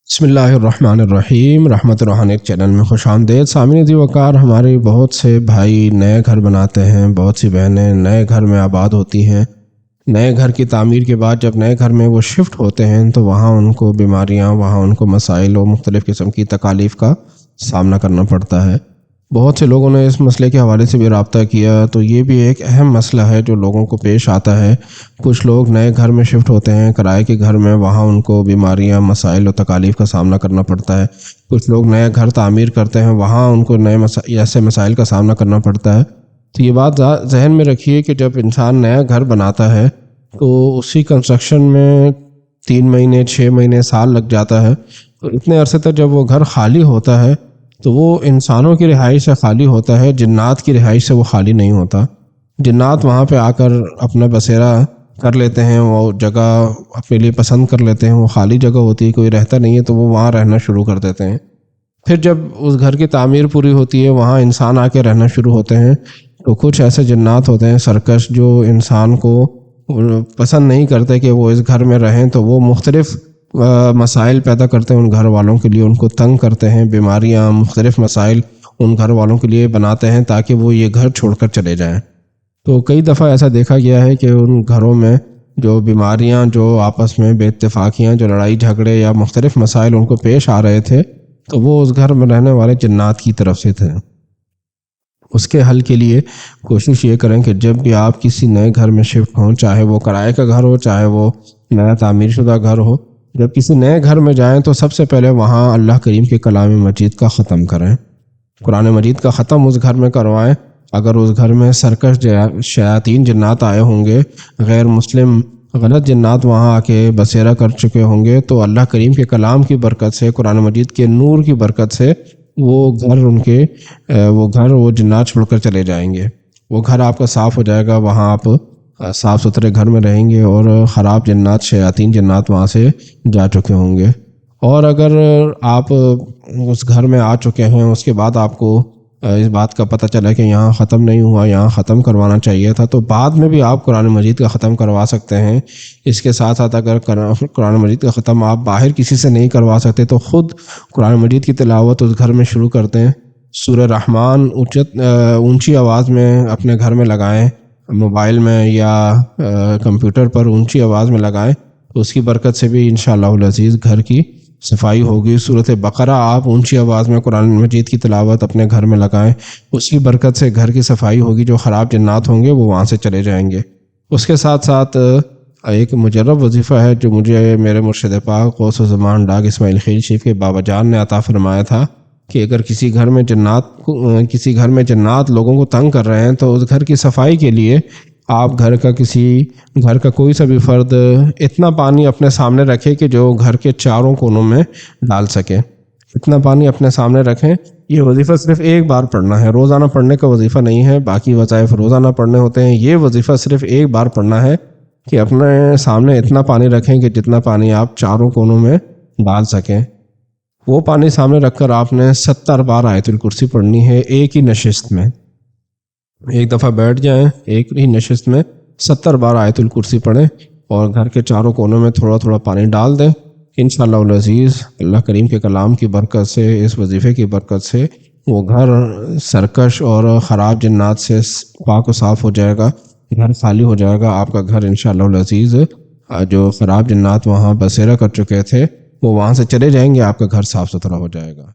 بسم اللہ الرحمن الرحیم، رحمت الرحمن چینل میں خوش آمدید سامعین دی وقار۔ ہمارے بہت سے بھائی نئے گھر بناتے ہیں، بہت سی بہنیں نئے گھر میں آباد ہوتی ہیں۔ نئے گھر کی تعمیر کے بعد جب نئے گھر میں وہ شفٹ ہوتے ہیں تو وہاں ان کو بیماریاں، وہاں ان کو مسائل و مختلف قسم کی تکالیف کا سامنا کرنا پڑتا ہے۔ بہت سے لوگوں نے اس مسئلے کے حوالے سے بھی رابطہ کیا، تو یہ بھی ایک اہم مسئلہ ہے جو لوگوں کو پیش آتا ہے۔ کچھ لوگ نئے گھر میں شفٹ ہوتے ہیں کرائے کے گھر میں، وہاں ان کو بیماریاں، مسائل و تکالیف کا سامنا کرنا پڑتا ہے۔ کچھ لوگ نئے گھر تعمیر کرتے ہیں، وہاں ان کو ایسے مسائل کا سامنا کرنا پڑتا ہے۔ تو یہ بات ذہن میں رکھیے کہ جب انسان نیا گھر بناتا ہے تو اسی کنسٹرکشن میں 3 مہینے، 6 مہینے، سال لگ جاتا ہے۔ اور اتنے عرصے تک جب وہ گھر خالی ہوتا ہے تو وہ انسانوں کی رہائش سے خالی ہوتا ہے، جنات کی رہائش سے وہ خالی نہیں ہوتا۔ جنات وہاں پہ آ کر اپنا بسیرا کر لیتے ہیں، وہ جگہ اپنے لیے پسند کر لیتے ہیں، وہ خالی جگہ ہوتی ہے، کوئی رہتا نہیں ہے تو وہ وہاں رہنا شروع کر دیتے ہیں۔ پھر جب اس گھر کی تعمیر پوری ہوتی ہے، وہاں انسان آ کے رہنا شروع ہوتے ہیں، تو کچھ ایسے جنات ہوتے ہیں سرکش جو انسان کو پسند نہیں کرتے کہ وہ اس گھر میں رہیں، تو وہ مختلف مسائل پیدا کرتے ہیں ان گھر والوں کے لیے، ان کو تنگ کرتے ہیں، بیماریاں، مختلف مسائل ان گھر والوں کے لیے بناتے ہیں تاکہ وہ یہ گھر چھوڑ کر چلے جائیں۔ تو کئی دفعہ ایسا دیکھا گیا ہے کہ ان گھروں میں جو بیماریاں، جو آپس میں بے اتفاقیاں، جو لڑائی جھگڑے یا مختلف مسائل ان کو پیش آ رہے تھے، تو وہ اس گھر میں رہنے والے جنات کی طرف سے تھے۔ اس کے حل کے لیے کوشش یہ کریں کہ جب بھی آپ کسی نئے گھر میں شفٹ ہوں، چاہے وہ کرائے کا گھر ہو، چاہے وہ نیا تعمیر شدہ گھر ہو، جب کسی نئے گھر میں جائیں تو سب سے پہلے وہاں اللہ کریم کے کلام مجید کا ختم کریں، قرآن مجید کا ختم اس گھر میں کروائیں۔ اگر اس گھر میں سرکش شیاطین جنات آئے ہوں گے، غیر مسلم غلط جنات وہاں آ کے بسیرا کر چکے ہوں گے، تو اللہ کریم کے کلام کی برکت سے، قرآن مجید کے نور کی برکت سے وہ جنات چھوڑ کر چلے جائیں گے۔ وہ گھر آپ کا صاف ہو جائے گا، وہاں آپ صاف ستھرے گھر میں رہیں گے اور خراب جنات، شیاطین جنات وہاں سے جا چکے ہوں گے۔ اور اگر آپ اس گھر میں آ چکے ہیں، اس کے بعد آپ کو اس بات کا پتہ چلا کہ یہاں ختم نہیں ہوا، یہاں ختم کروانا چاہیے تھا، تو بعد میں بھی آپ قرآن مجید کا ختم کروا سکتے ہیں۔ اس کے ساتھ ساتھ اگر قرآن مجید کا ختم آپ باہر کسی سے نہیں کروا سکتے تو خود قرآن مجید کی تلاوت اس گھر میں شروع کرتے ہیں۔ سورہ رحمان اونچی آواز میں اپنے گھر میں لگائیں، موبائل میں یا کمپیوٹر پر اونچی آواز میں لگائیں، تو اس کی برکت سے بھی انشاءاللہ العزیز گھر کی صفائی ہوگی۔ سورۃ بقرہ آپ اونچی آواز میں قرآن مجید کی تلاوت اپنے گھر میں لگائیں، اس کی برکت سے گھر کی صفائی ہوگی، جو خراب جنات ہوں گے وہ وہاں سے چلے جائیں گے۔ اس کے ساتھ ساتھ ایک مجرب وظیفہ ہے جو مجھے میرے مرشد پاک غوث الزمان ڈاگ اسماعیل خیل شریف کے بابا جان نے عطا فرمایا تھا کہ اگر کسی گھر میں جنات لوگوں کو تنگ کر رہے ہیں تو اس گھر کی صفائی کے لیے آپ گھر کا کوئی سا بھی فرد اتنا پانی اپنے سامنے رکھے کہ جو گھر کے چاروں کونوں میں ڈال سکے، اتنا پانی اپنے سامنے رکھیں۔ یہ وظیفہ صرف ایک بار پڑھنا ہے، روزانہ پڑھنے کا وظیفہ نہیں ہے، باقی وظائف روزانہ پڑھنے ہوتے ہیں۔ یہ وظیفہ صرف ایک بار پڑھنا ہے کہ اپنے سامنے اتنا پانی رکھیں کہ جتنا پانی آپ چاروں کونوں میں ڈال سکیں۔ وہ پانی سامنے رکھ کر آپ نے 70 بار آیت الکرسی پڑھنی ہے ایک ہی نشست میں۔ ایک دفعہ بیٹھ جائیں، ایک ہی نشست میں 70 بار آیت الکرسی پڑھیں اور گھر کے چاروں کونوں میں تھوڑا تھوڑا پانی ڈال دیں۔ انشاءاللہ العزیز اللہ کریم کے کلام کی برکت سے، اس وظیفے کی برکت سے وہ گھر سرکش اور خراب جنات سے پاک و صاف ہو جائے گا، گھر خالی ہو جائے گا۔ آپ کا گھر انشاءاللہ العزیز جو خراب جنات وہاں بسیرا کر چکے تھے وہ وہاں سے چلے جائیں گے، آپ کا گھر صاف ستھرا ہو جائے گا۔